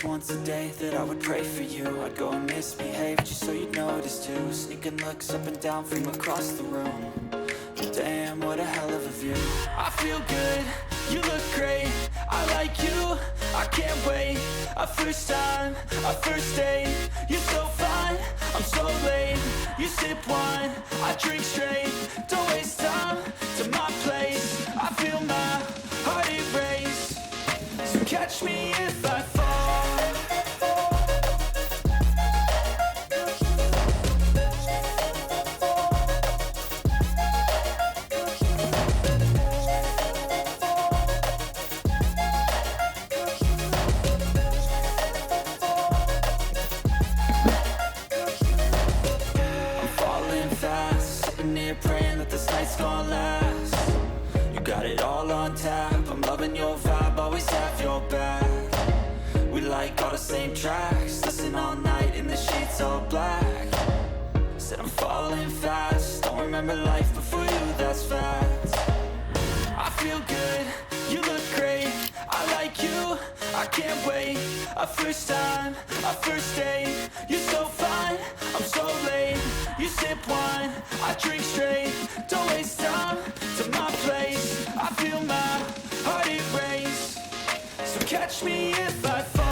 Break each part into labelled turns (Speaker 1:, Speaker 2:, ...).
Speaker 1: just once a day that I would pray for you. I'd go and misbehave just so you'd notice too. Sneaking looks up and down from across the room. Damn, what a hell of a view. I feel good, you look great, I like you, I can't wait. A first time, a first date, you're so fine, I'm so late. You sip wine, I drink straight, don't waste time to my place. I feel my heart erase, so catch me if I fall. Praying that this night's gonna last. You got it all on tap, I'm loving your vibe, always have your back. We like all the same tracks, listen all night in the sheets all black. Said I'm falling fast, don't remember life before you, that's fact. I feel good, you look great, I like you, I can't wait. A first time, a first date, you're so fine, I'm so late. You sip wine, I drink straight, don't waste time to my place. I feel my heart erase, so catch me if I fall.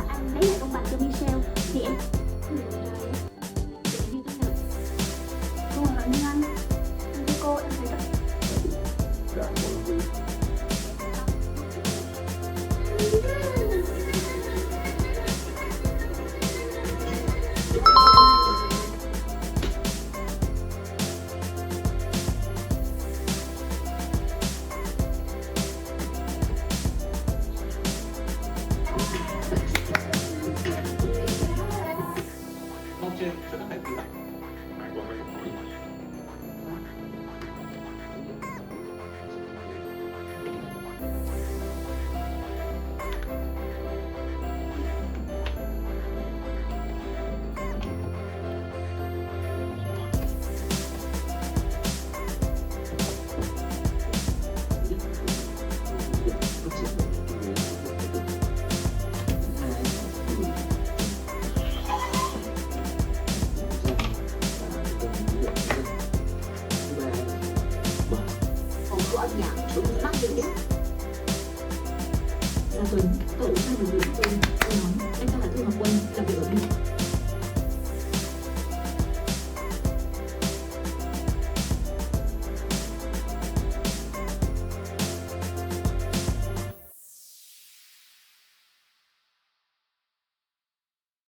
Speaker 2: Anh lấy lại công bằng cho Michelle thì em cô hỏi như anh với cô em thấy rất tự ra biểu hiện trên nhóm